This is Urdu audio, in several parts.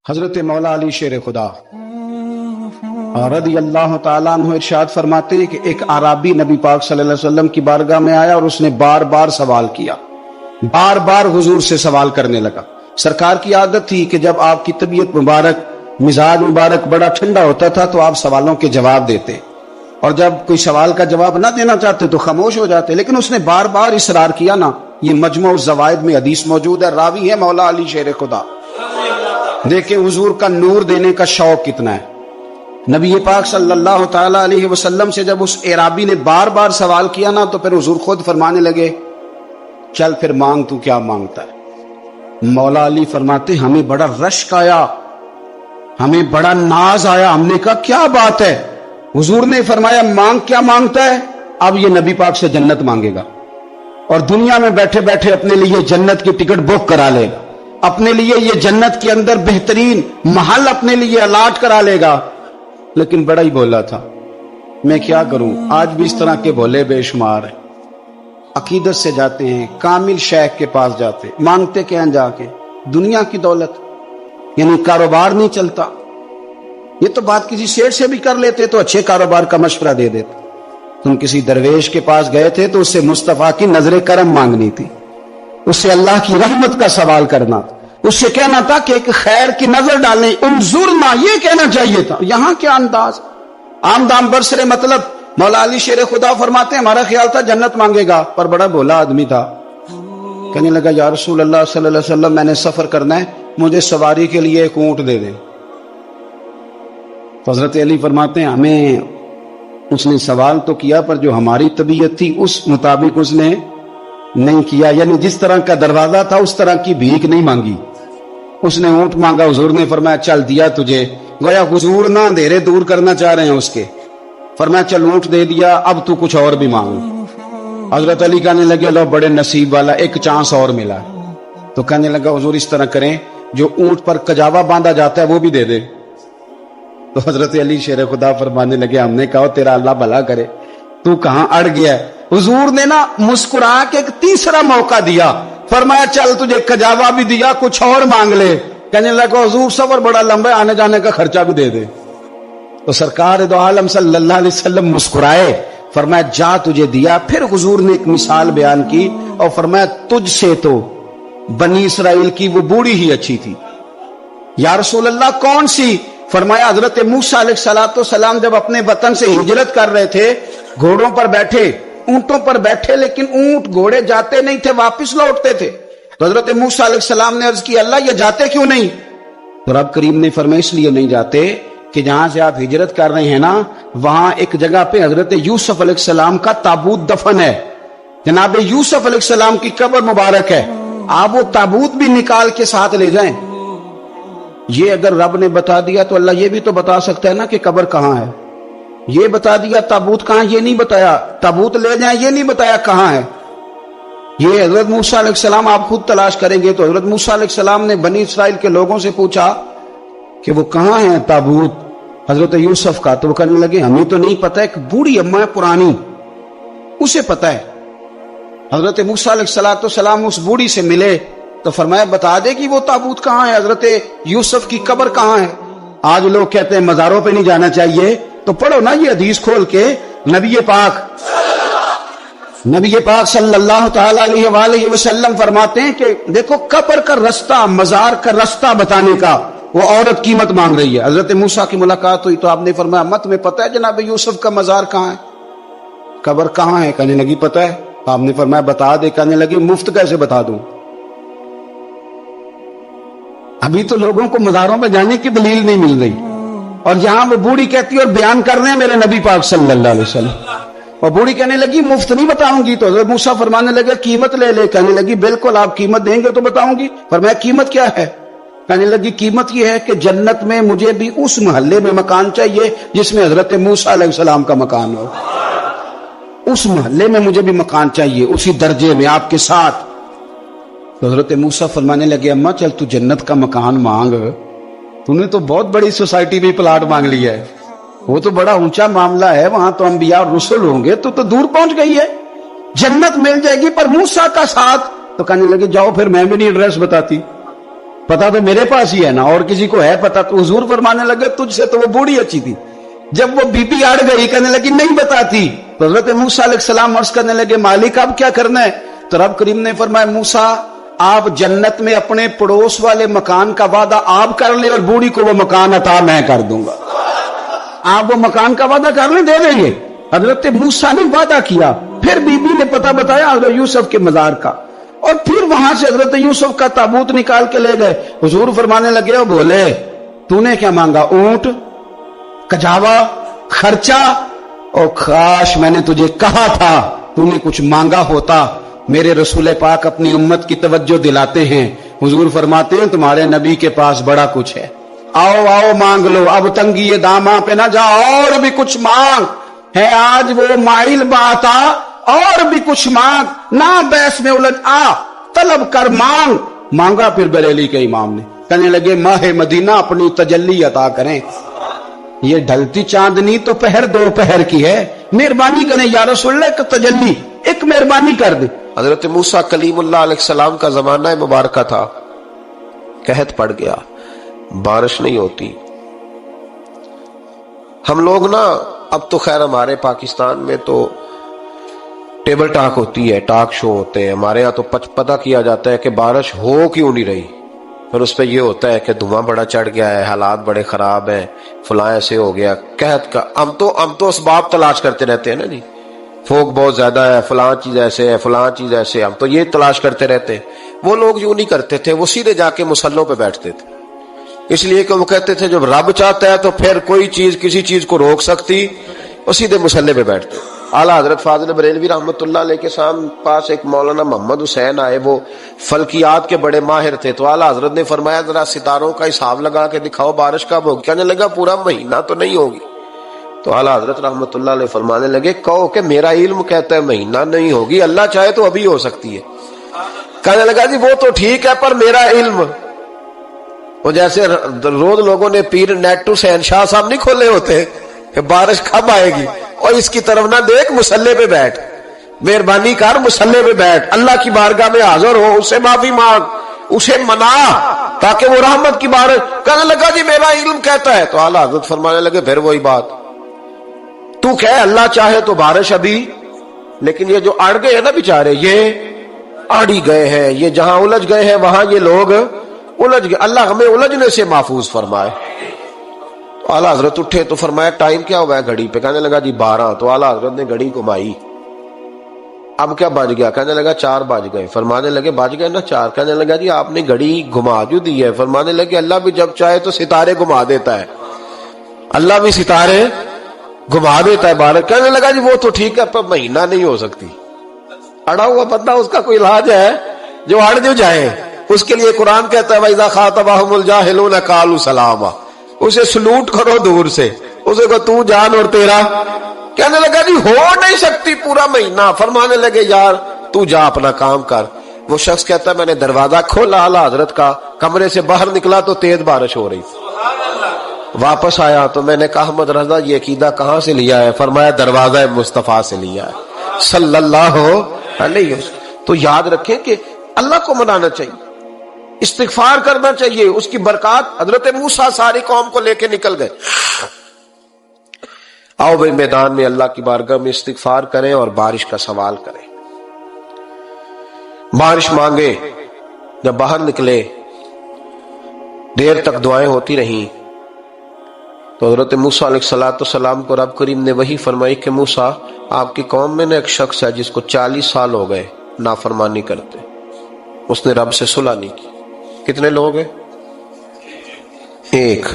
حضرت مولا علی شیر خدا رضی اللہ تعالیٰ عنہ ارشاد فرماتے ہیں کہ ایک اعرابی نبی پاک صلی اللہ علیہ وسلم کی بارگاہ میں آیا اور اس نے بار بار سوال کیا، بار بار حضور سے سوال کرنے لگا۔ سرکار کی عادت تھی کہ جب آپ کی طبیعت مبارک، مزاج مبارک بڑا ٹھنڈا ہوتا تھا تو آپ سوالوں کے جواب دیتے، اور جب کوئی سوال کا جواب نہ دینا چاہتے تو خاموش ہو جاتے، لیکن اس نے بار بار اصرار کیا نا۔ یہ مجموع الزوائد میں حدیث موجود ہے، راوی ہے مولا علی شیر خدا۔ دیکھیں حضور کا نور دینے کا شوق کتنا ہے۔ نبی پاک صلی اللہ تعالی علیہ وسلم سے جب اس اعرابی نے بار بار سوال کیا نا تو پھر حضور خود فرمانے لگے، چل پھر مانگ، تو کیا مانگتا ہے؟ مولا علی فرماتے ہمیں بڑا رشک آیا، ہمیں بڑا ناز آیا، ہم نے کہا کیا بات ہے؟ حضور نے فرمایا مانگ، کیا مانگتا ہے؟ اب یہ نبی پاک سے جنت مانگے گا، اور دنیا میں بیٹھے بیٹھے اپنے لیے جنت کی ٹکٹ بک کرا لے گا، اپنے لیے یہ جنت کے اندر بہترین محل اپنے لیے الاٹ کرا لے گا۔ لیکن بڑا ہی بولا تھا، میں کیا کروں؟ آج بھی اس طرح کے بولے بے شمار ہیں۔ عقیدت سے جاتے ہیں، کامل شیخ کے پاس جاتے، مانگتے کیا جا کے؟ دنیا کی دولت، یعنی کاروبار نہیں چلتا۔ یہ تو بات کسی شیخ سے بھی کر لیتے تو اچھے کاروبار کا مشورہ دے دیتے۔ تم کسی درویش کے پاس گئے تھے تو اس سے مصطفیٰ کی نظر کرم مانگنی تھی، اس سے اللہ کی رحمت کا سوال کرنا تھا، اس سے کہنا تھا کہ ایک خیر کی نظر ڈالیں، انظرنا، یہ کہنا چاہیے تھا۔ یہاں کیا انداز، عام دام برسرے مطلب۔ مولا علی شیر خدا فرماتے ہیں ہمارا خیال تھا جنت مانگے گا، پر بڑا بھولا آدمی تھا۔ کہنے لگا یا رسول اللہ صلی اللہ علیہ وسلم، میں نے سفر کرنا ہے، مجھے سواری کے لیے ایک اونٹ دے دیں۔ حضرت علی فرماتے ہیں ہمیں اس نے سوال تو کیا، پر جو ہماری طبیعت تھی اس مطابق اس نے نہیں کیا، یعنی جس طرح کا دروازہ تھا اس طرح کی بھیک نہیں مانگی۔ اس نے اونٹ مانگا، حضور نے فرمایا چل دیا تجھے، گویا حضور نہ اندھیرے دور کرنا چاہ رہے ہیں اس کے، فرمایا چل اونٹ دے دیا، اب تو کچھ اور بھی مانگ۔ حضرت علی کہنے لگے لو بڑے نصیب والا، ایک چانس اور ملا۔ تو کہنے لگا حضور اس طرح کریں، جو اونٹ پر کجاوا باندھا جاتا ہے وہ بھی دے دے۔ تو حضرت علی شیر خدا فرمانے لگے ہم نے کہا تیرا اللہ بھلا کرے، تو کہاں اڑ گیا ہے؟ حضور نے نا مسکرا کے ایک تیسرا موقع دیا، فرمایا چل تجھے کجاوا بھی دیا، کچھ اور مانگ لے۔ کہنے لگا حضور سفر بڑا لمبا ہے، آنے جانے کا خرچہ بھی دے دے۔ تو سرکار دو عالم صلی اللہ علیہ وسلم مسکرائے، فرمایا جا تجھے دیا۔ پھر حضور نے ایک مثال بیان کی اور فرمایا تجھ سے تو بنی اسرائیل کی وہ بوڑھی ہی اچھی تھی۔ یا رسول اللہ کون سی؟ فرمایا حضرت موسیٰ علیہ السلام جب اپنے وطن سے ہجرت کر رہے تھے، گھوڑوں پر بیٹھے، اونٹوں پر بیٹھے، لیکن اونٹ گھوڑے جاتے نہیں تھے، واپس لوٹتے تھے۔ تو حضرت موسیٰ علیہ السلام نے عرض کی اللہ یہ جاتے کیوں نہیں؟ تو رب کریم نے فرمایا اس لیے نہیں جاتے کہ جہاں سے آپ ہجرت کر رہے ہیں نا، وہاں ایک جگہ پہ حضرت یوسف علیہ السلام کا تابوت دفن ہے، جناب یوسف علیہ السلام کی قبر مبارک ہے، آپ وہ تابوت بھی نکال کے ساتھ لے جائیں۔ یہ اگر رب نے بتا دیا تو اللہ یہ بھی تو بتا سکتا ہے نا کہ قبر کہاں ہے۔ یہ بتا دیا تابوت کہاں، یہ نہیں بتایا، تابوت لے جائیں یہ نہیں بتایا کہاں ہے۔ یہ حضرت موسیٰ علیہ السلام آپ خود تلاش کریں گے تو حضرت موسیٰ علیہ السلام نے بنی اسرائیل کے لوگوں سے پوچھا کہ وہ کہاں ہے تابوت حضرت یوسف کا، تو وہ کہنے لگے ہمیں تو نہیں پتا، ایک بوڑھی اماں ہے پرانی، اسے پتا ہے۔ حضرت موسیٰ علیہ السلام اس بوڑھی سے ملے تو فرمایا بتا دے کہ وہ تابوت کہاں ہے، حضرت یوسف کی قبر کہاں ہے۔ آج لوگ کہتے ہیں مزاروں پہ نہیں جانا چاہیے، تو پڑھو نا یہ حدیث کھول کے، نبی پاک صلی اللہ تعالی علیہ وآلہ وسلم فرماتے ہیں کہ دیکھو قبر کا رستہ، مزار کا رستہ بتانے کا وہ عورت قیمت مانگ رہی ہے۔ حضرت موسیٰ کی ملاقات ہوئی تو آپ نے فرمایا مت میں پتہ ہے جناب یوسف کا مزار کہاں ہے، قبر کہاں ہے؟ کہنے لگی پتہ ہے۔ آپ نے فرمایا بتا دے۔ کہنے لگی مفت کیسے بتا دوں؟ ابھی تو لوگوں کو مزاروں پہ جانے کی دلیل نہیں مل رہی، اور یہاں وہ بوڑھی کہتی ہے اور بیان کر رہے ہیں میرے نبی پاک صلی اللہ علیہ وسلم، اور بوڑھی کہنے لگی مفت نہیں بتاؤں گی۔ تو حضرت موسیٰ فرمانے لگے قیمت لے لے۔ کہنے لگی بالکل آپ قیمت دیں گے تو بتاؤں گی۔ فرمایا قیمت کیا ہے؟ کہنے لگی قیمت یہ ہے کہ جنت میں مجھے بھی اس محلے میں مکان چاہیے جس میں حضرت موسیٰ علیہ السلام کا مکان ہو، اس محلے میں مجھے بھی مکان چاہیے، اسی درجے میں آپ کے ساتھ۔ تو حضرت موسیٰ فرمانے لگے اماں چل تو جنت کا مکان مانگ، تو نے تو بہت بڑی سوسائٹی بھی پلاٹ مانگ لیا ہے، وہ تو بڑا اونچا معاملہ ہے، وہاں تو انبیاء اور رسل ہوں گے، تو دور پہنچ گئی ہے، جنت مل جائے گی، پر موسیٰ کا ساتھ تو کہنے لگے جاؤ پھر میں بھی نہیں ایڈریس بتاتی, پتا تو میرے پاس ہی ہے نا, اور کسی کو ہے پتا؟ تو حضور فرمانے لگے تجھ سے تو وہ بوڑھی اچھی تھی. جب وہ بی پی اڑ گئی کہنے لگی نہیں بتاتی, تو حضرت موسیٰ علیہ السلام عرض کرنے لگے مالک اب کیا کرنا ہے؟ تو رب کریم نے فرمایا موسیٰ آپ جنت میں اپنے پڑوس والے مکان کا وعدہ آپ کر لیں اور بوڑھی کو وہ مکان عطا میں کر دوں گا. آپ وہ مکان کا وعدہ کر لیں, دے دیں گے. حضرت موسیٰ نے وعدہ کیا, پھر بی بی نے پتہ بتایا حضرت یوسف کے مزار کا, اور پھر وہاں سے حضرت یوسف کا تابوت نکال کے لے گئے. حضور فرمانے لگے او بولے تو نے کیا مانگا؟ اونٹ, کجاوا, خرچہ؟ اور کاش میں نے تجھے کہا تھا تو نے کچھ مانگا ہوتا. میرے رسول پاک اپنی امت کی توجہ دلاتے ہیں. حضور فرماتے ہیں تمہارے نبی کے پاس بڑا کچھ ہے, آؤ آؤ مانگ لو, اب تنگی داماں پہ نہ جا, اور بھی کچھ مانگ ہے. آج وہ مائل بات آ, اور بھی کچھ مانگ, نہ بحث میں الجھ آ, طلب کر مانگ. مانگا پھر بریلی کے امام نے, کہنے لگے ماہ مدینہ اپنی تجلی عطا کریں. یہ ڈھلتی چاندنی تو پہر دو پہر کی ہے, مہربانی کریں یا رسول اللہ, ایک تجلی, ایک مہربانی کر دیں. حضرت موسیٰ کلیم اللہ علیہ السلام کا زمانہ مبارکہ تھا, قحط پڑ گیا, بارش نہیں ہوتی. ہم لوگ نا اب تو خیر ہمارے پاکستان میں تو ٹیبل ٹاک ہوتی ہے, ٹاک شو ہوتے ہیں. ہمارے ہاں تو پتہ کیا جاتا ہے کہ بارش ہو کیوں نہیں رہی, پھر اس پہ یہ ہوتا ہے کہ دھواں بڑا چڑھ گیا ہے, حالات بڑے خراب ہیں, فلاں ایسے ہو گیا قحط کا. ہم تو اسباب تلاش کرتے رہتے ہیں نا جی, فوگ بہت زیادہ ہے, فلاں چیز ایسے ہے, فلاں چیز ایسے, ہم تو یہ تلاش کرتے رہتے ہیں. وہ لوگ یوں نہیں کرتے تھے, وہ سیدھے جا کے مصلوں پہ بیٹھتے تھے, اس لیے کہ وہ کہتے تھے جب رب چاہتا ہے تو پھر کوئی چیز کسی چیز کو روک سکتی, وہ سیدھے مصلے پہ بیٹھتے. اعلیٰ حضرت فاضل بریلوی رحمۃ اللہ علیہ کے پاس ایک مولانا محمد حسین آئے, وہ فلکیات کے بڑے ماہر تھے. تو اعلیٰ حضرت نے فرمایا ذرا ستاروں کا حساب لگا کے دکھاؤ بارش کب ہوگی. کہنے لگا پورا مہینہ تو نہیں ہوگی. تو اعلیٰ حضرت رحمۃ اللہ علیہ فرمانے لگے کہو کہ میرا علم کہتا ہے مہینہ نہیں ہوگی, اللہ چاہے تو ابھی ہو سکتی ہے. کہنے لگا جی وہ تو ٹھیک ہے پر میرا علم, وہ جیسے روز لوگوں نے پیر نیٹ ٹو شہنشاہ صاحب نہیں کھولے ہوتے کہ بارش کب آئے گی, اور اس کی طرف نہ دیکھ, مصلے پہ بیٹھ, مہربانی کر مصلے پہ بیٹھ, اللہ کی بارگاہ میں حاضر ہو, اسے معافی مانگ, اسے منا تاکہ وہ رحمت کی بارش. کہنے لگا جی میرا علم کہتا ہے. تو اعلیٰ حضرت فرمانے لگے پھر وہی بات, تو کہ اللہ چاہے تو بارش ابھی, لیکن یہ جو اڑ گئے ہیں نا بیچارے, یہ اڑی گئے ہیں, یہ جہاں الجھ گئے ہیں وہاں یہ لوگ الجھ گئے. اللہ ہمیں الجھنے سے محفوظ فرمائے. تو اعلیٰ حضرت اٹھے تو فرمایا ٹائم کیا ہوا ہے گھڑی پہ؟ کہنے لگا جی 12. تو اعلیٰ حضرت نے گھڑی گھمائی, اب کیا بج گیا؟ کہنے لگا 4 بج گئے. فرمانے لگے بج گئے نا 4. کہنے لگا جی آپ نے گھڑی گھما جو دی ہے. فرمانے لگے اللہ بھی جب چاہے تو ستارے گھما دیتا ہے, اللہ بھی ستارے گھما دیتا ہے بارش. کہنے لگا جی وہ تو ٹھیک ہے پر مہینہ نہیں ہو سکتی. اڑا ہوا بندہ, اس کا کوئی علاج ہے جو اڑ جو جائے, اس کے لیے قرآن کہتا ہے وَإِذَا خَاطَبَهُمُ الْجَاهِلُونَ قَالُوا سَلَامًا, اسے سلوٹ کرو دور سے, اسے کو تو جان اور تیرا. کہنے لگا جی ہو نہیں سکتی پورا مہینہ. فرمانے لگے یار تو جا اپنا کام کر. وہ شخص کہتا ہے میں نے دروازہ کھولا اعلیٰ حضرت کا, کمرے سے باہر نکلا تو تیز بارش ہو رہی تھی. واپس آیا تو میں نے کہا احمد رضا یہ عقیدہ کہاں سے لیا ہے؟ فرمایا دروازہ مصطفیٰ سے لیا ہے صلی اللہ علیہ وسلم. تو یاد رکھیں کہ اللہ کو منانا چاہیے, استغفار کرنا چاہیے, اس کی برکات. حضرت موسیٰ ساری قوم کو لے کے نکل گئے. آؤ بھائی میدان میں اللہ کی بارگاہ میں استغفار کریں اور بارش کا سوال کریں, بارش مانگے. جب باہر نکلے دیر تک دعائیں ہوتی رہیں تو حضرت موسیٰ علیہ السلام کو رب کریم نے وحی فرمائی کہ موسیٰ آپ کی قوم میں نے ایک شخص ہے جس کو 40 سال ہو گئے نافرمانی کرتے, اس نے رب سے صلح نہیں کی. کتنے لوگ ہیں؟ ایک.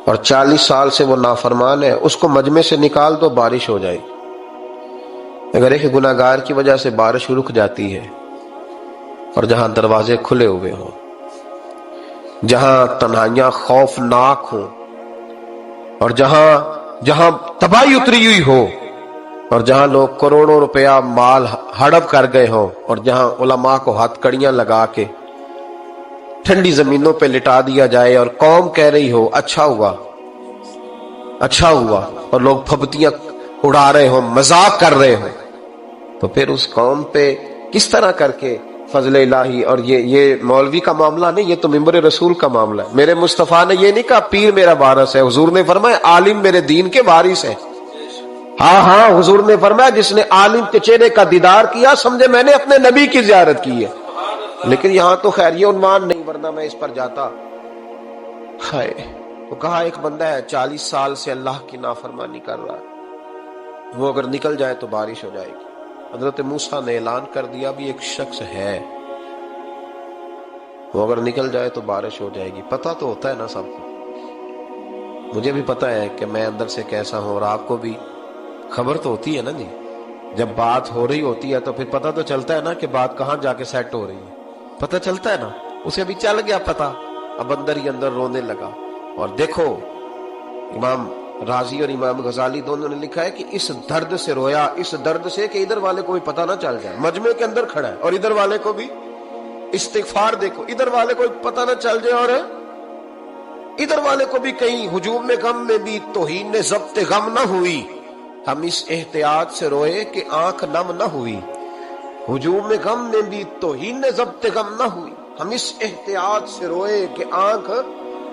اور 40 سال سے وہ نافرمان ہے, اس کو مجمع سے نکال دو بارش ہو جائے. اگر ایک گناہگار کی وجہ سے بارش رک جاتی ہے, اور جہاں دروازے کھلے ہوئے ہوں, جہاں تنہائیاں خوفناک ہوں, اور جہاں تباہی اتری ہوئی ہو, اور جہاں لوگ کروڑوں روپیہ مال ہڑپ کر گئے ہوں, اور جہاں علماء کو ہاتھ کڑیاں لگا کے ٹھنڈی زمینوں پہ لٹا دیا جائے اور قوم کہہ رہی ہو اچھا ہوا اچھا ہوا, اور لوگ پھبتیاں اڑا رہے ہوں, مذاق کر رہے ہوں, تو پھر اس قوم پہ کس طرح کر کے فضل الہی، اور یہ مولوی کا معاملہ نہیں، یہ تو ممبر رسول کا معاملہ ہے۔ میرے مصطفیٰ نے یہ نہیں کہا پیر میرا وارث ہے، حضور نے فرمایا عالم میرے دین کے وارث ہے۔ ہاں ہاں، حضور نے فرمایا جس نے عالم کے چہرے کا دیدار کیا سمجھے میں نے اپنے نبی کی زیارت کی ہے۔ لیکن یہاں تو خیر یہ عنوان نہیں، ورنہ میں اس پر جاتا۔ ہائے، وہ کہا ایک بندہ ہے 40 سال سے اللہ کی نافرمانی کر رہا ہے، وہ اگر نکل جائے تو بارش ہو جائے گی۔ حضرت موسیٰ نے اعلان کر دیا بھی ایک شخص ہے، وہ اگر نکل جائے تو بارش ہو جائے گی۔ پتہ تو ہوتا ہے نا سب کو، مجھے بھی پتہ ہے کہ میں اندر سے کیسا ہوں، اور آپ کو بھی خبر تو ہوتی ہے نا جی۔ جب بات ہو رہی ہوتی ہے تو پھر پتہ تو چلتا ہے نا کہ بات کہاں جا کے سیٹ ہو رہی ہے، پتہ چلتا ہے نا۔ اسے بھی چل گیا پتہ، اب اندر ہی اندر رونے لگا۔ اور دیکھو امام رازی اور امام غزالی دونوں نے لکھا ہے کہ اس درد سے رویا، اس درد سے کہ ادھر والے کو بھی پتہ نہ چل جائے، مجمع کے اندر کھڑا ہے اور ادھر والے کو بھی استغفار، دیکھو ادھر والے کو پتہ نہ چل جائے اور ادھر والے کو بھی کہیں ہجوم میں غم میں بھی توہین نے ضبط غم نہ ہوئی۔ ہم اس احتیاط سے روئے کہ آنکھ نم نہ ہوئی، ہجوم میں غم میں بھی توہین نے ضبط غم نہ ہوئی۔ ہم اس احتیاط سے روئے کہ آنکھ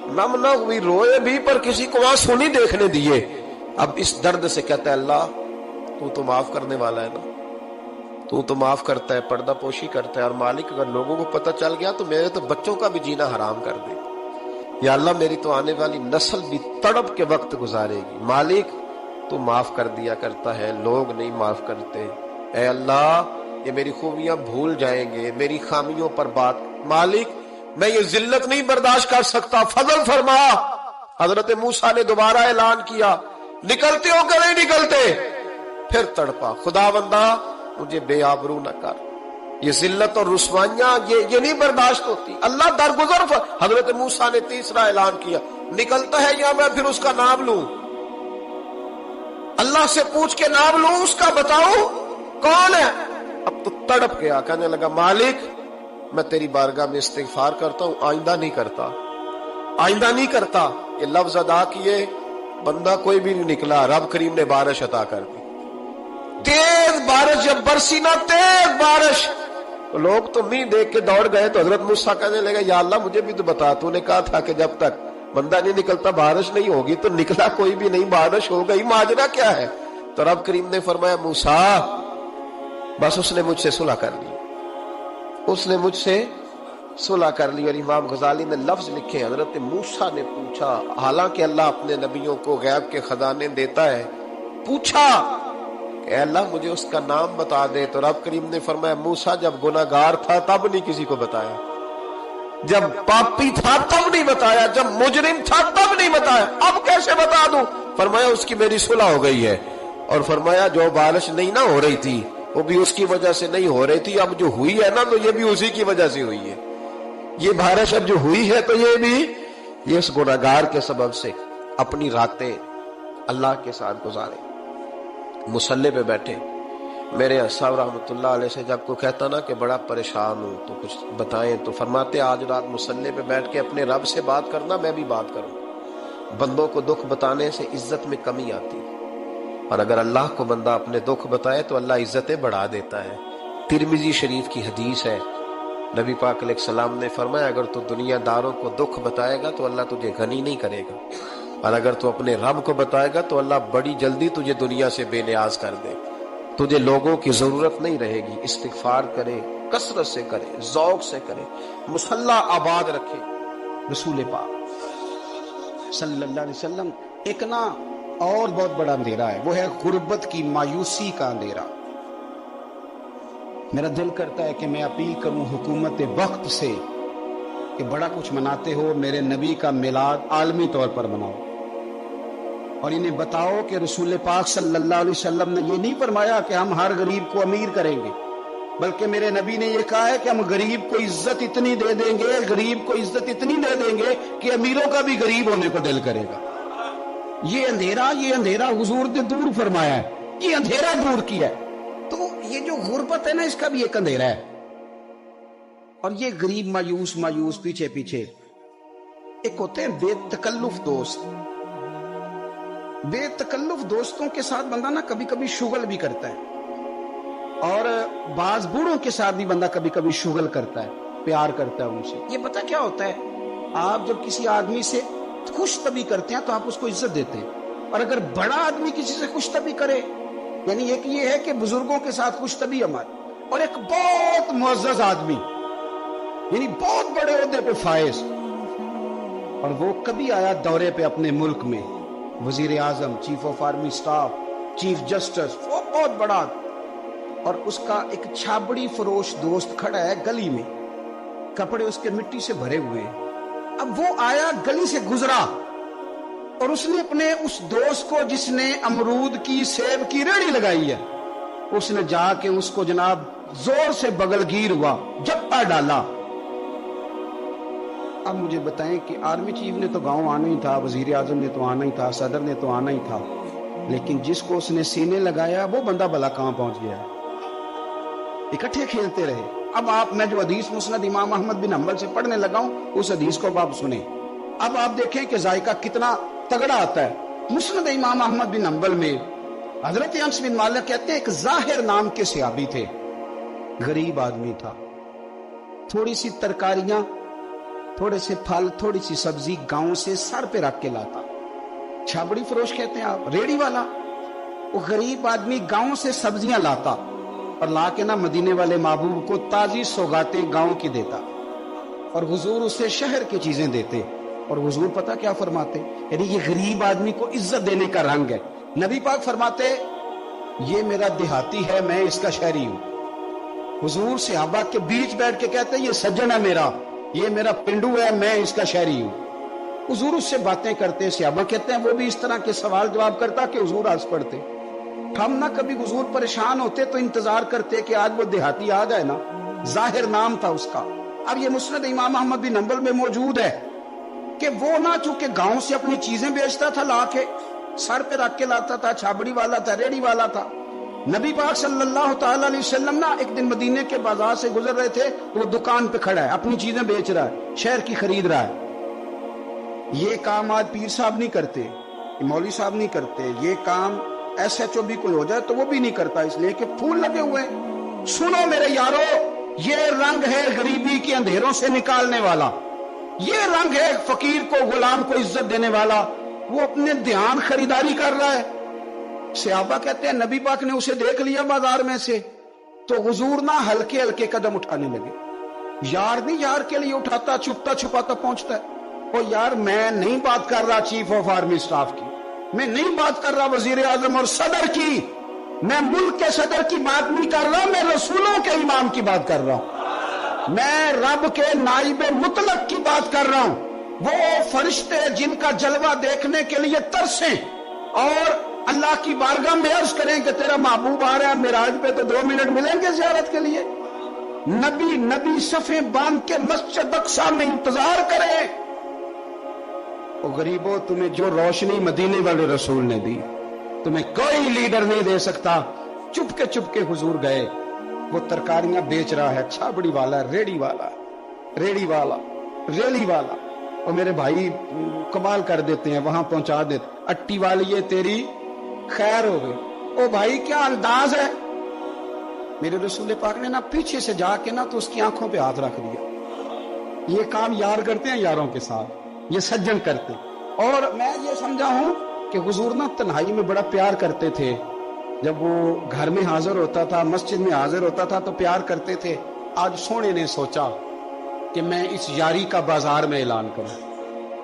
نم نہ ہوئی، روئے بھی پر کسی کو آنسو نہیں دیکھنے دیے۔ اب اس درد سے کہتا ہے اللہ تو تو معاف کرنے والا ہے نا، تو تو معاف کرتا ہے، پردہ پوشی کرتا ہے، اور مالک اگر لوگوں کو پتہ چل گیا تو میرے تو بچوں کا بھی جینا حرام کر دے۔ یا اللہ میری تو آنے والی نسل بھی تڑپ کے وقت گزارے گی۔ مالک تو معاف کر دیا کرتا ہے، لوگ نہیں معاف کرتے۔ اے اللہ یہ میری خوبیاں بھول جائیں گے، میری خامیوں پر بات، مالک میں یہ ذلت نہیں برداشت کر سکتا، فضل فرما۔ حضرت موسیٰ نے دوبارہ اعلان کیا نکلتے ہو کہ نہیں نکلتے؟ پھر تڑپا خدا بندہ مجھے بے آبرو نہ کر، یہ ذلت اور رسوائیاں یہ نہیں برداشت ہوتی، اللہ درگزر۔ حضرت موسیٰ نے تیسرا اعلان کیا نکلتا ہے یا میں پھر اس کا نام لوں، اللہ سے پوچھ کے نام لوں اس کا، بتاؤ کون ہے؟ اب تو تڑپ گیا، کہنے لگا مالک میں تیری بارگاہ میں استغفار کرتا ہوں، آئندہ نہیں کرتا، آئندہ نہیں کرتا۔ یہ لفظ ادا کیے، بندہ کوئی بھی نہیں نکلا، رب کریم نے بارش عطا کر دی، تیز بارش جب برسی نا، تیز بارش، تو لوگ تو نہیں دیکھ کے دوڑ گئے۔ تو حضرت موسیٰ کہنے لگا یا اللہ مجھے بھی تو بتا، تو نے کہا تھا کہ جب تک بندہ نہیں نکلتا بارش نہیں ہوگی، تو نکلا کوئی بھی نہیں، بارش ہو گئی، ماجرا کیا ہے؟ تو رب کریم نے فرمایا موسیٰ بس اس نے مجھ سے صلح کر لی، اس نے مجھ سے صلح کر لی۔ اور امام غزالی نے لفظ لکھے حضرت موسیٰ نے پوچھا، حالانکہ اللہ اپنے نبیوں کو غیب کے خزانے دیتا ہے، پوچھا اے اللہ مجھے اس کا نام بتا دے۔ تو رب کریم نے فرمایا موسیٰ جب گناہ گار تھا تب نہیں کسی کو بتایا، جب پاپی تھا تب نہیں بتایا، جب مجرم تھا تب نہیں بتایا، اب کیسے بتا دوں؟ فرمایا اس کی میری صلح ہو گئی ہے، اور فرمایا جو بارش نہیں نہ ہو رہی تھی وہ بھی اس کی وجہ سے نہیں ہو رہی تھی، اب جو ہوئی ہے نا تو یہ بھی اسی کی وجہ سے ہوئی ہے، یہ بارش اب جو ہوئی ہے تو یہ بھی یہ اس گناہگار کے سبب سے۔ اپنی راتیں اللہ کے ساتھ گزارے، مصلی پہ بیٹھے۔ میرے صاحب رحمۃ اللہ علیہ سے جب کوئی کہتا نا کہ بڑا پریشان ہوں تو کچھ بتائیں، تو فرماتے آج رات مصلی پہ بیٹھ کے اپنے رب سے بات کرنا، میں بھی بات کروں۔ بندوں کو دکھ بتانے سے عزت میں کمی آتی، اور اگر اللہ کو بندہ اپنے دکھ بتائے تو اللہ عزتیں بڑھا دیتا ہے۔ ترمذی شریف کی حدیث ہے، نبی پاک علیہ السلام نے فرمایا اگر تو دنیا داروں کو دکھ بتائے گا تو اللہ تجھے غنی نہیں کرے گا، اور اگر تو اپنے رب کو بتائے گا تو اللہ بڑی جلدی تجھے دنیا سے بے نیاز کر دے، تجھے لوگوں کی ضرورت نہیں رہے گی۔ استغفار کرے، کثرت سے کرے، ذوق سے کرے، مصلی آباد رکھے۔ رسول پاک صلی اللہ علیہ وسلم ایک نا اور بہت بڑا اندھیرا ہے، وہ ہے غربت کی مایوسی کا اندھیرا۔ میرا دل کرتا ہے کہ میں اپیل کروں حکومت وقت سے کہ بڑا کچھ مناتے ہو، میرے نبی کا میلاد عالمی طور پر مناؤ، اور انہیں بتاؤ کہ رسول پاک صلی اللہ علیہ وسلم نے یہ نہیں فرمایا کہ ہم ہر غریب کو امیر کریں گے، بلکہ میرے نبی نے یہ کہا ہے کہ ہم غریب کو عزت اتنی دے دیں گے، غریب کو عزت اتنی دے دیں گے کہ امیروں کا بھی غریب ہونے کو دل کرے گا۔ یہ اندھیرا حضور نے دور فرمایا ہے، یہ اندھیرا دور کیا ہے۔ تو یہ جو غربت ہے نا، اس کا بھی ایک اندھیرا ہے، اور یہ غریب مایوس پیچھے ایک ہوتے ہیں بے تکلف دوست۔ بے تکلف دوستوں کے ساتھ بندہ نا کبھی کبھی شغل بھی کرتا ہے، اور بعض بوڑھوں کے ساتھ بھی بندہ کبھی کبھی شغل کرتا ہے، پیار کرتا ہے ان سے. یہ پتہ کیا ہوتا ہے، آپ جب کسی آدمی سے خوش طبی کرتے ہیں تو آپ اس کو عزت دیتے ہیں، اور اگر بڑا آدمی کسی سے خوش طبی کرے، یعنی ایک یہ ہے کہ بزرگوں کے ساتھ خوش طبی ہماری، اور ایک بہت معزز آدمی یعنی بہت بڑے عہدے پہ فائز، اور وہ کبھی آیا دورے پہ اپنے ملک میں، وزیر اعظم، chief of army staff, chief justice, وہ بہت بڑا، اور اس کا ایک چھابڑی فروش دوست کھڑا ہے گلی میں، کپڑے اس کے مٹی سے بھرے ہوئے ہیں. اب وہ آیا گلی سے گزرا اور اس نے اپنے اس دوست کو جس نے امرود کی سیب کی ریڑھی لگائی ہے، اس نے جا کے اس کو جناب زور سے بغل گیر ہوا، جپا ڈالا. اب مجھے بتائیں کہ آرمی چیف نے تو گاؤں آنا ہی تھا، وزیر اعظم نے تو آنا ہی تھا، صدر نے تو آنا ہی تھا، لیکن جس کو اس نے سینے لگایا وہ بندہ بھلا کہاں پہنچ گیا ہے. اکٹھے کھیلتے رہے. اب آپ، میں جو حدیث مسند امام احمد بن حنبل سے پڑھنے لگا ہوں اس حدیث کو آپ سنیں. اب آپ دیکھیں کہ ذائقہ کتنا تگڑا آتا ہے. مسند امام احمد بن حنبل میں حضرت انس بن مالک کہتے ہیں ایک ظاہر نام کے صحابی تھے، غریب آدمی تھا، تھوڑی سی ترکاریاں، تھوڑے سے پھل، تھوڑی سی سبزی گاؤں سے سر پہ رکھ کے لاتا. چھابڑی فروش کہتے ہیں آپ، ریڑھی والا. وہ غریب آدمی گاؤں سے سبزیاں لاتا اور لا کے نہ مدینے والے محبوب کو تازی سوغاتیں گاؤں کی دیتا، اور حضور اسے شہر کی چیزیں دیتے. اور حضور پتہ کیا فرماتے، یعنی یہ غریب آدمی کو عزت دینے کا رنگ ہے. نبی پاک فرماتے یہ میرا دیہاتی ہے، میں اس کا شہری ہوں. حضور صحابہ کے بیچ بیٹھ کے کہتے یہ سجن ہے میرا، یہ میرا پنڈو ہے، میں اس کا شہری ہوں. حضور اس سے باتیں کرتے، صحابہ کہتے ہیں وہ بھی اس طرح کے سوال جواب کرتا کہ حضور ہنس پڑتے. ہم نہ کبھی حضور پریشان ہوتے تو انتظار کرتے کہ آج وہ دیہاتی آ جائے نا، ظاہر نام تھا اس کا. اب یہ مسند امام احمد بن حنبل میں موجود ہے کہ وہ نہ چونکہ گاؤں سے اپنی چیزیں بیچتا تھا، لا کے سر پہ رکھ کے لاتا تھا، چھابڑی والا تھا، ریڑھی والا تھا. نبی پاک صلی اللہ تعالی علیہ وسلم نا ایک دن مدینے کے بازار سے گزر رہے تھے، وہ دکان پہ کھڑا ہے، اپنی چیزیں بیچ رہا ہے، شہر کی خرید رہا ہے. یہ کام آج پیر صاحب نہیں کرتے، مولوی صاحب نہیں کرتے، یہ کام ایس ایچ او بھی کوئی ہو جائے تو وہ بھی نہیں کرتا، اس لیے کہ پھول لگے ہوئے. سنو میرے یارو، یہ رنگ ہے غریبی کے اندھیروں سے نکالنے والا، یہ رنگ ہے فقیر کو، غلام کو عزت دینے والا. وہ اپنے دھیان خریداری کر رہا ہے. صحابہ کہتے ہیں نبی پاک نے اسے دیکھ لیا بازار میں سے تو حضور نہ ہلکے ہلکے قدم اٹھانے لگے. یار نہیں یار کے لیے اٹھاتا، چھپتا چھپاتا پہنچتا ہے. او یار میں نہیں بات کر رہا چیف آف آرمی سٹاف کی، میں نہیں بات کر رہا وزیر اعظم اور صدر کی، میں ملک کے صدر کی بات نہیں کر رہا، میں رسولوں کے امام کی بات کر رہا ہوں، میں رب کے نائب مطلق کی بات کر رہا ہوں. وہ فرشتے جن کا جلوہ دیکھنے کے لیے ترسیں اور اللہ کی بارگاہ میں عرض کریں کہ تیرا محبوب آ رہا ہے معراج پہ تو 2 منٹ ملیں گے زیارت کے لیے. نبی صفیں باندھ کے مسجد اقصی میں انتظار کریں. او غریبوں، تمہیں جو روشنی مدینے والے رسول نے دی تمہیں کوئی لیڈر نہیں دے سکتا. چپ کے حضور گئے. وہ ترکاریاں بیچ رہا ہے، چھابڑی والا، ریڑھی والا، ریڑھی والا، ریلی والا. اور میرے بھائی کمال کر دیتے ہیں، وہاں پہنچا دیتے، اٹی والی یہ تیری خیر ہو گئی. او بھائی کیا انداز ہے. میرے رسول پاک نے نا پیچھے سے جا کے نا تو اس کی آنکھوں پہ ہاتھ رکھ دیا. یہ کام یار کرتے ہیں یاروں کے ساتھ، یہ سجن کرتے. اور میں یہ سمجھا ہوں کہ حضور نا تنہائی میں بڑا پیار کرتے تھے. جب وہ گھر میں حاضر ہوتا تھا، مسجد میں حاضر ہوتا تھا تو پیار کرتے تھے. آج سونے نے سوچا کہ میں اس یاری کا بازار میں اعلان کروں.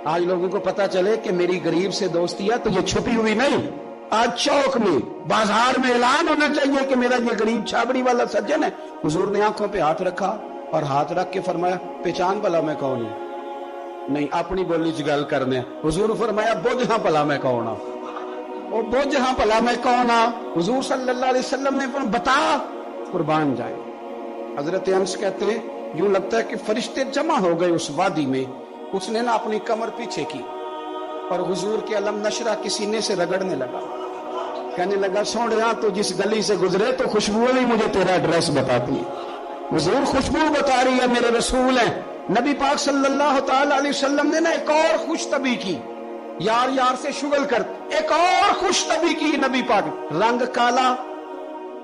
آج لوگوں کو پتا چلے کہ میری غریب سے دوستی ہے تو یہ چھپی ہوئی نہیں، آج چوک میں بازار میں اعلان ہونا چاہیے کہ میرا یہ غریب چھابڑی والا سجن ہے. حضور نے آنکھوں پہ ہاتھ رکھا اور ہاتھ رکھ کے فرمایا پہچان بھلا میں کون ہوں. نہیں اپنی بولی چ گل کرنے. حضور فرمایا بوجھ ہاں بھلا میں کون ہوں. وہ بوجھ ہاں بھلا میں کون ہوں. حضور صلی اللہ علیہ وسلم نے فرمایا بتا، قربان جائے. حضرت انس کہتے ہیں یوں لگتا ہے کہ فرشتے جمع ہو گئے اس وادی میں. اس نے نا اپنی کمر پیچھے کی اور حضور کے علم نشرہ کے سینے سے رگڑنے لگا. کہنے لگا سوڑیا تو جس گلی سے گزرے تو خوشبو نہیں مجھے تیرا ایڈریس بتاتی ہے. حضور خوشبو بتا رہی ہے، میرے رسول ہیں. نبی پاک صلی اللہ تعالی علیہ وسلم نے نا ایک اور خوش طبی کی، یار سے شغل کر ایک اور خوش طبی کی. نبی پاک رنگ کالا،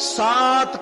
7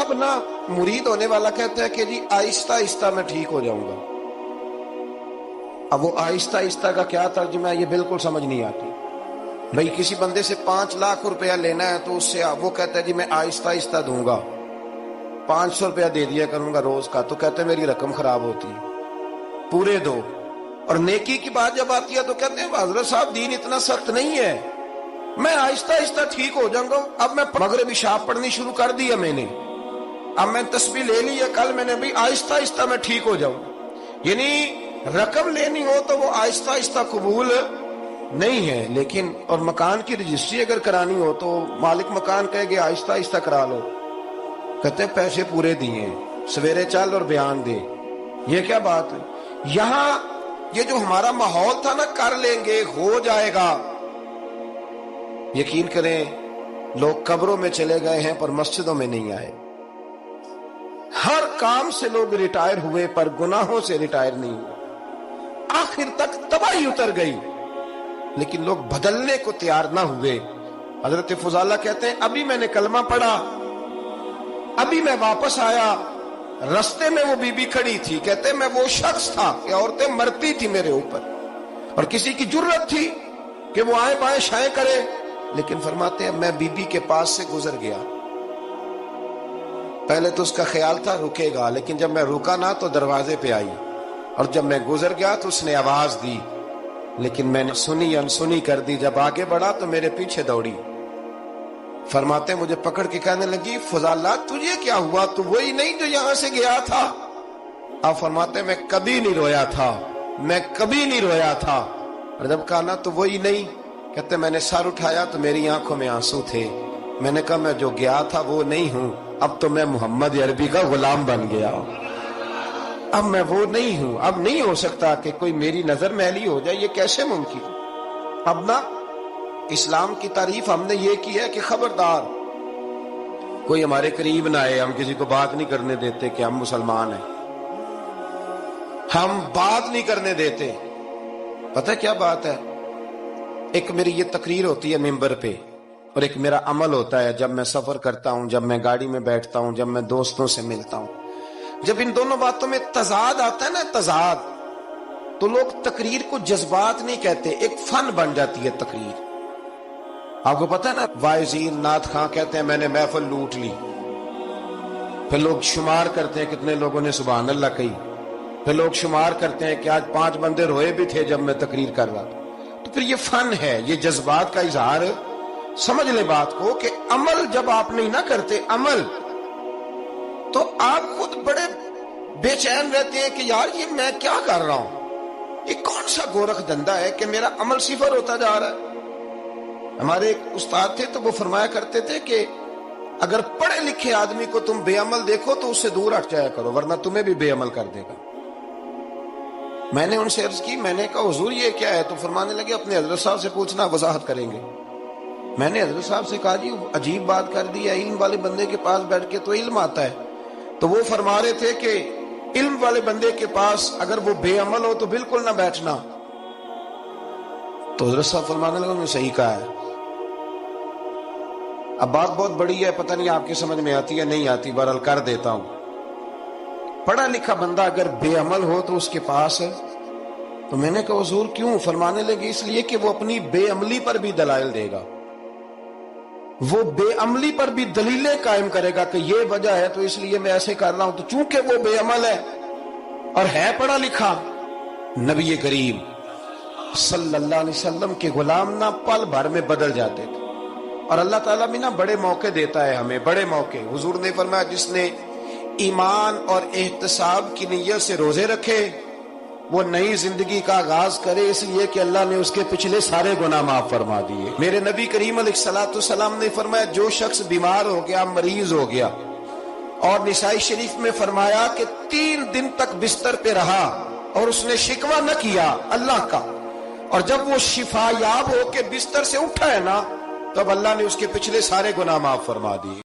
اب نا مرید ہونے والا کہتا ہے کہ جی آہستہ آہستہ میں ٹھیک ہو جاؤں گا. اب وہ آہستہ آہستہ کا کیا ترجمہ ہے یہ بالکل سمجھ نہیں آتی. بھئی کسی بندے سے 5 لاکھ روپیہ لینا ہے تو اس سے وہ کہتا ہے جی میں آہستہ آہستہ دوں گا, 500 روپیہ دے دیا کروں گا روز کا, تو کہتے ہیں میری رقم خراب ہوتی ہے, پورے دو. اور نیکی کی بات جب آتی ہے تو کہتے ہیں حضرت صاحب دین اتنا سخت نہیں ہے, میں آہستہ آہستہ ٹھیک ہو جاؤں گا. اب میں مغربی شاپ پڑھنی شروع کر دی ہے میں نے, اب میں تسبیح لے لی ہے کل میں نے, بھی آہستہ آہستہ میں ٹھیک ہو جاؤں. یعنی رقم لینی ہو تو وہ آہستہ آہستہ قبول نہیں ہے. لیکن اور مکان کی رجسٹری اگر کرانی ہو تو مالک مکان کہے گے آہستہ آہستہ کرا لو, کہتے ہیں پیسے پورے دیے, سویرے چل اور بیان دے. یہ کیا بات ہے؟ یہاں یہ جو ہمارا ماحول تھا نا, کر لیں گے ہو جائے گا, یقین کریں لوگ قبروں میں چلے گئے ہیں پر مسجدوں میں نہیں آئے. ہر کام سے لوگ ریٹائر ہوئے پر گناہوں سے ریٹائر نہیں ہوئے. آخر تک تباہی اتر گئی لیکن لوگ بدلنے کو تیار نہ ہوئے. حضرت فضالہ کہتے ہیں ابھی میں نے کلمہ پڑھا, ابھی میں واپس آیا, رستے میں وہ بی بی کھڑی تھی, کہتے ہیں میں وہ شخص تھا کہ عورتیں مرتی تھی میرے اوپر اور کسی کی جرت تھی کہ وہ آئے بائیں شائیں کرے, لیکن فرماتے ہیں میں بی بی کے پاس سے گزر گیا. پہلے تو اس کا خیال تھا رکے گا, لیکن جب میں رکا نہ تو دروازے پہ آئی, اور جب میں گزر گیا تو اس نے آواز دی, لیکن میں نے سنی انسنی کر دی. جب آگے بڑھا تو میرے پیچھے دوڑی. فرماتے ہیں مجھے پکڑ کے کہنے لگی فضالہ تجھے کیا ہوا, تو وہی نہیں جو یہاں سے گیا تھا؟ آپ فرماتے ہیں میں کبھی نہیں رویا تھا, میں کبھی نہیں رویا تھا. اور جب کہا نا تو وہی نہیں, کہتے میں نے سر اٹھایا تو میری آنکھوں میں آنسو تھے. میں نے کہا میں جو گیا تھا وہ نہیں ہوں, اب تو میں محمد عربی کا غلام بن گیا, اب میں وہ نہیں ہوں. اب نہیں ہو سکتا کہ کوئی میری نظر میلی ہو جائے, یہ کیسے ممکن؟ اب نا اسلام کی تعریف ہم نے یہ کی ہے کہ خبردار کوئی ہمارے قریب نہ آئے, ہم کسی کو بات نہیں کرنے دیتے کہ ہم مسلمان ہیں, ہم بات نہیں کرنے دیتے. پتہ کیا بات ہے, ایک میری یہ تقریر ہوتی ہے ممبر پہ, اور ایک میرا عمل ہوتا ہے جب میں سفر کرتا ہوں, جب میں گاڑی میں بیٹھتا ہوں, جب میں دوستوں سے ملتا ہوں. جب ان دونوں باتوں میں تضاد آتا ہے نا, تضاد, تو لوگ تقریر کو جذبات نہیں کہتے, ایک فن بن جاتی ہے تقریر. آپ کو پتہ ہے نا واعظین نعت خواں کہتے ہیں میں نے محفل لوٹ لی, پھر لوگ شمار کرتے ہیں کتنے لوگوں نے سبحان اللہ کہی, پھر لوگ شمار کرتے ہیں کہ آج 5 بندے روئے بھی تھے جب میں تقریر کر رہا تھا. تو پھر یہ فن ہے, یہ جذبات کا اظہار. سمجھ لیں بات کو کہ عمل جب آپ نہیں نہ کرتے عمل, تو آپ خود بڑے بے چین رہتے ہیں کہ یار یہ میں کیا کر رہا ہوں, یہ کون سا گورکھ دھندا ہے کہ میرا عمل صفر ہوتا جا رہا ہے. ہمارے ایک استاد تھے تو وہ فرمایا کرتے تھے کہ اگر پڑھے لکھے آدمی کو تم بے عمل دیکھو تو اس سے دور ہٹ جایا کرو, ورنہ تمہیں بھی بے عمل کر دے گا. میں نے ان سے عرض کی, میں نے کہا حضور یہ کیا ہے؟ تو فرمانے لگے اپنے حضرت صاحب سے پوچھنا, وضاحت کریں گے. میں نے حضرت صاحب سے کہا جی عجیب بات کر دی ہے, علم والے بندے کے پاس بیٹھ کے تو علم آتا ہے. تو وہ فرما رہے تھے کہ علم والے بندے کے پاس اگر وہ بے عمل ہو تو بالکل نہ بیٹھنا. تو حضرت صاحب فرمانے لگے انہوں نے صحیح کہا ہے. اب بات بہت بڑی ہے, پتہ نہیں آپ کی سمجھ میں آتی ہے نہیں آتی, بہرحال کر دیتا ہوں. پڑھا لکھا بندہ اگر بے عمل ہو تو اس کے پاس, تو میں نے کہا حضور کیوں؟ فرمانے لگے اس لیے کہ وہ اپنی بے عملی پر بھی دلائل دے گا, وہ بے عملی پر بھی دلیلیں قائم کرے گا کہ یہ وجہ ہے تو اس لیے میں ایسے کر رہا ہوں. تو چونکہ وہ بے عمل ہے اور ہے پڑھا لکھا, نبی کریم صلی اللہ علیہ وسلم کے غلام نہ پل بھر میں بدل جاتے تھے. اور اللہ تعالیٰ بھی نا بڑے موقع دیتا ہے ہمیں, بڑے موقع. حضور نے فرمایا جس نے ایمان اور احتساب کی نیت سے روزے رکھے وہ نئی زندگی کا آغاز کرے, اس لیے کہ اللہ نے اس کے پچھلے سارے گناہ معاف فرما دیے. میرے نبی کریم علیہ الصلوۃ والسلام نے فرمایا جو شخص بیمار ہو گیا, مریض ہو گیا, اور نسائی شریف میں فرمایا کہ 3 دن تک بستر پہ رہا اور اس نے شکوہ نہ کیا اللہ کا, اور جب وہ شفا یاب ہو کے بستر سے اٹھا ہے نا, تب اللہ نے اس کے پچھلے سارے گناہ معاف فرما دیے.